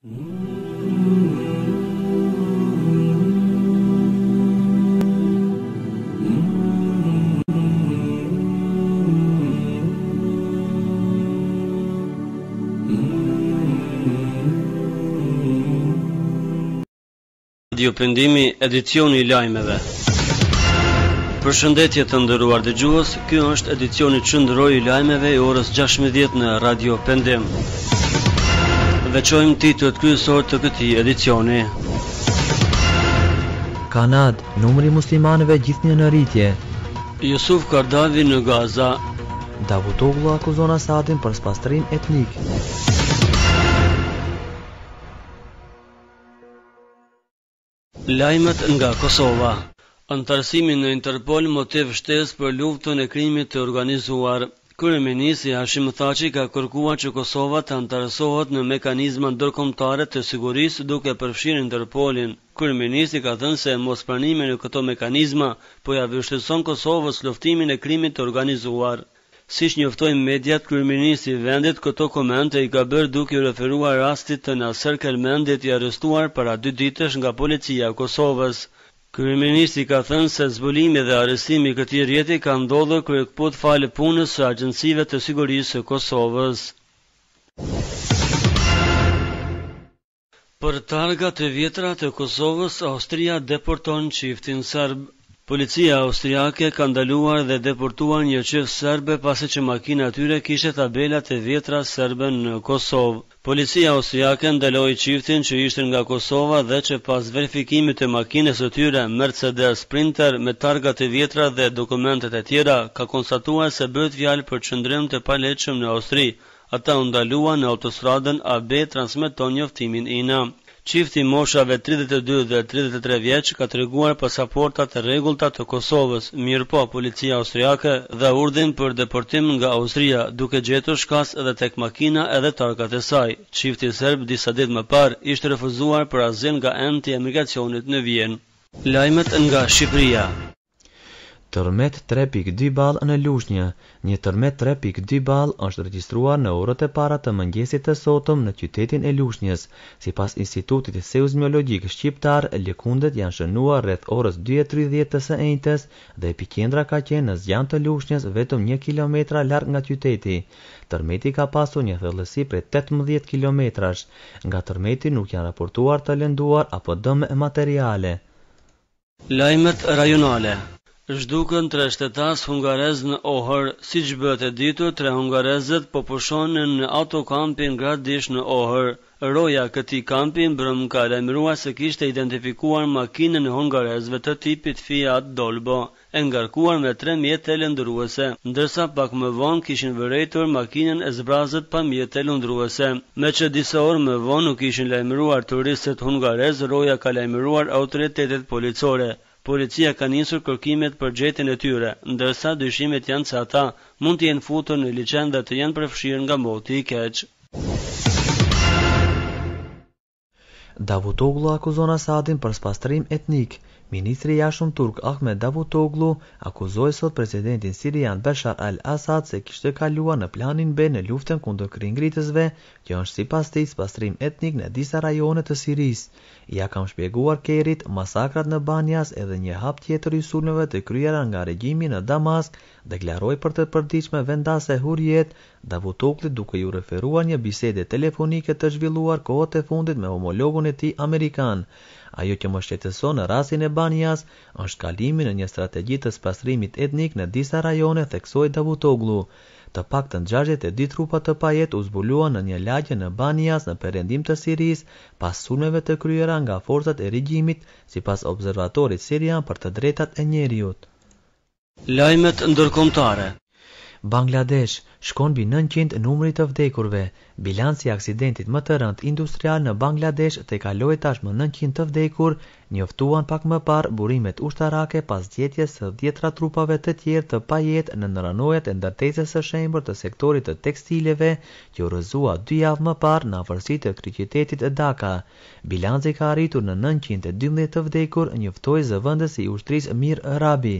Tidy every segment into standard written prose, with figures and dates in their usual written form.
Radio Pendimi, edicioni I lajmeve. Përshëndetje të nderuar dëgjues, ky është edicioni qendror I lajmeve I orës 16 në Radio Pendim. Veçojmë titujt kryesor të këtij edicioni. Kanad, numri muslimanëve gjithnjë në rritje. Yusuf Kardavi në Gaza. Davutoglu akuzon Asadin për spastrim etnik. Lajmet nga Kosova. Antarësimi në Interpol motiv shtesë për luftën e krimit të organizuar. Kryeministri Hashim Thaçi ka kërkuar që Kosova të antarësohet në mekanizma ndërkombëtare të sigurisë duke përfshirë Interpolin. Kryeministri ka thënë se mospranimi në këto mekanizma po ja vështirëson Kosovës luftimin e krimit të organizuar. Siç njoftojnë mediat, kryeministri I vendit këto komente I ka bërë duke I referuar rastit të Naser Kelmendit I arrestuar para 2 ditësh nga policia e Kosovës. Kryeministri ka thënë se zbulimi dhe arrestimi I këtij rjeti ka ndodhur kryekëputh falë punës së agjencive të sigurisë së Kosovës. Për targat e vjetra të Kosovës, Austria deporton çiftin serb. Policia austriake ka ndaluar dhe deportuar një çift serbe pasi që makina e tyre kishte tabelat e vjetra serbe në Kosovë. Policia austriake ndaloi çiftin që ishin nga Kosova dhe që pas verifikimit të makinës së tyre Mercedes Sprinter me targat e vjetra dhe dokumentet e tjera ka konstatuar se bëhet fjalë për çndrim të palehtëshëm në Austri. Ata u ndaluan në autostradën AB, transmeton njoftimin INA. Çifti moshave 32 dhe 33 vjeç ka treguar pasaportat e rregullta të Kosovës, mirëpo policia austriake dha urdhën për deportim nga Austria, duke gjetur shkas edhe tek makina edhe targat e saj. Çifti serb disa ditë më parë ishte refuzuar për azil nga enti e migracionit në Vjenë. Lajmet nga Shqipëria. Tërmet 3.2 ball në Lushnjë. Një tërmet 3.2 ball është regjistruar në orët e para të mëngjesit të sotëm në qytetin e Lushnjës. Sipas Institutit Seizmologjik Shqiptar, lëkundet janë shënuar rreth orës 2:30 të së enjtes dhe epicendra ka qenë në zgjan të Lushnjës, vetëm 1 kilometra larg nga qyteti. Tërmeti ka pasur një thellësi prej 18 kilometrash. Nga tërmeti nuk janë raportuar të lënduar apo dëme materiale. Lajmet rajonale. Zhdukën 3 shtetas hungarez në Ohër. Siç bëhet e ditur, 3 hungarezët po pushonin në autokampin Gradish në Ohër. Roja këtij kampi mbrëm ka lajmëruar se kishte identifikuar makinën e hungarezëve të tipit Fiat Dolbo, e ngarkuar me 3 mjete lëndruese, ndërsa pak më vonë kishin vërejtur makinën e zbrazët pa mjete lëndruese. Me që disa orë më vonë nuk ishin lajmëruar turistët hungarez, Roja ka lajmëruar autoritetet policore. Policia ka nisur kërkimet për gjetjen e tyre, ndërsa dyshimet janë se ata mund të jenë futur në liçen dhe të jenë përfshirë nga moti I keq. Davutoglu akuzon Asadin për spastrim etnik. Ministri I Jashtëm turk Ahmet Davutoglu akuzoi sot presidentin sirian Bashar al-Assad se kishte kaluar në planin B në luftën kundër krijngritësve, që është sipas tij spastrim etnik në disa rajone të Sirisë. Ja kam shpjeguar Kerit masakrat në Banjas edhe një hap tjetër I sulmeve të kryera nga regjimi në Damask, deklaroi për të përditshme vendase Hurriyet, Davutoglu duke ju referuar një bisede telefonike të zhvilluar kohët e fundit me homologun e tij amerikan. Ajo që më shqetëson në rastin e Banjas është kalimi në një strategji të spastrimit etnik në disa rajone, theksoi Davutoglu. Të paktën 62 trupa të pajet u zbuluan në një lagje në Banjas në perëndim të Sirisë pas sulmeve të kryera nga forcat e regjimit, sipas observatorit sirian për të drejtat e njeriut. Lajmet ndërkombëtare. Bangladesh shkon mbi 900 numri të vdekurve. Bilanci I aksidentit më të rënd industrial në Bangladesh tejkaloi tashmë 900 të vdekur, njoftuan pak më parë burimet ushtarake pas gjetjes së 10 trupave të tjerë të pajet në rranojat e ndërtesës së shembër të sektorit të tekstileve, që u rrëzua 2 javë më parë në afërsitë të kryeqytetit Dhaka. Bilanci ka arritur në 912 të vdekur, njoftoi zëvendësi I ushtrisë Mir Rabi.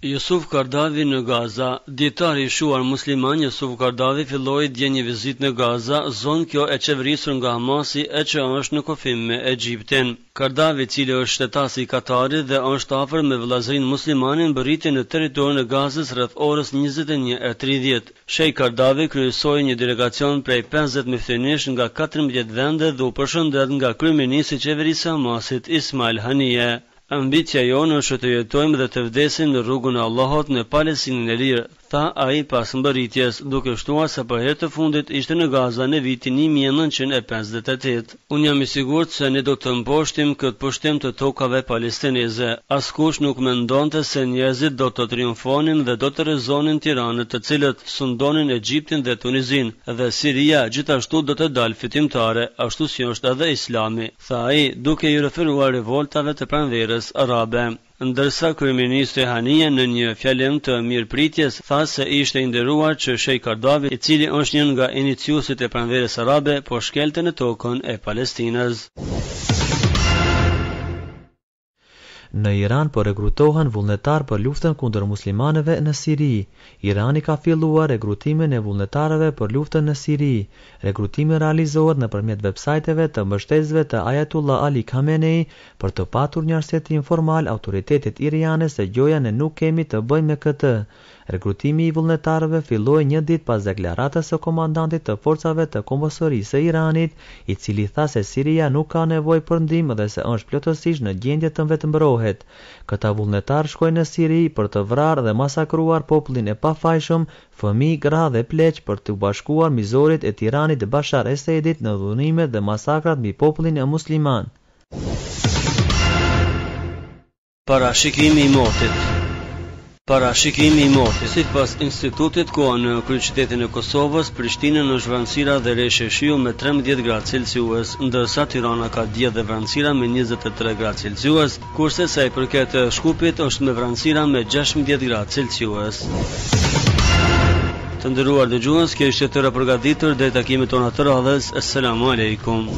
Jusuf Kardavi në Gaza. Dietari i shuar musliman Jusuf Kardavi filloi dje një vizitë në Gaza, zonë kjo e qeverisur nga Hamasi e që është në kufim me Egjiptin. Kardavi, i cili është shtetasi i Katarit dhe është afër me vëllazërinë muslimane, mbërriti në territorin e Gazës rreth orës 21:30. Sheikh Kardavi kryesoi një delegacion prej 50 myftënish nga 14 vende dhe u përshëndet nga kryeministri i qeverisë së Hamasit Ismail Haniyeh. Ambicia jonë është të jetojmë dhe të vdesim në rrugën e Allahut në Palestinën e lirë, tha ai pas mbërritjes, duke shtuar se për herë të fundit ishte në Gaza në vitin 1958. Unë jam i sigurt se ne do të mposhtim këtë pushtim të tokave palestineze. Askush nuk mendonte se njerëzit do të triumfonin dhe do të rrezonin Tiranën, të cilët sundonin Egjiptin dhe Tunizin, dhe Siria gjithashtu do të dalë fitimtare, ashtu si është edhe Islami, tha ai, duke i referuar revoltave të pranverës arabe. Ndërsa kryeministri Haniyeh në një fjalim të mirëpritjes tha se ishte i nderuar që Sheikh Kardavi, i cili është një nga iniciuesit e pranverës arabe, po shkelte në tokën e Palestinës. Në Iran po rekrutohen vullnetar për luftën kundër muslimanëve në Siri. Irani ka filluar rekrutimin e vullnetarëve për luftën në Siri. Rekrutimi realizohet nëpërmjet websajteve të mbështetësve të Ayatullah Ali Khamenei për të patur një arsye informal autoritetit iraniane se gjoja ne nuk kemi të bëjmë me këtë. Rekrutimi i vullnetarëve filloi një ditë pas deklaratës së komandantit të forcave të kombësorisë së Iranit, i cili tha se Siria nuk ka nevojë për ndihmë dhe se është plotësisht në gjendje të vetëmbrohet. Këta vullnetar shkojnë në Siri për të vrarë dhe masakruar popullin e pafajshëm, fëmijë, gra dhe pleq, për të bashkuar mizorit e tiranit Bashar Esadit në dhunimet dhe masakrat mbi popullin e musliman. Parashikimi i motit. Parashikimi i motit. Sipas institutit koha në kryeqytetin e Kosovës, Prishtina është vranësira dhe rreshe shiu me 13 gradë Celsius, ndërsa Tirana ka diell dhe vranësira me 23 gradë Celsius, kurse sa i përket Shkupit është me vranësira me 16 gradë Celsius. Të nderuar dëgjues, kjo ishte tëra përgatitur deri takimet tona të radhës. Asalamu alaykum.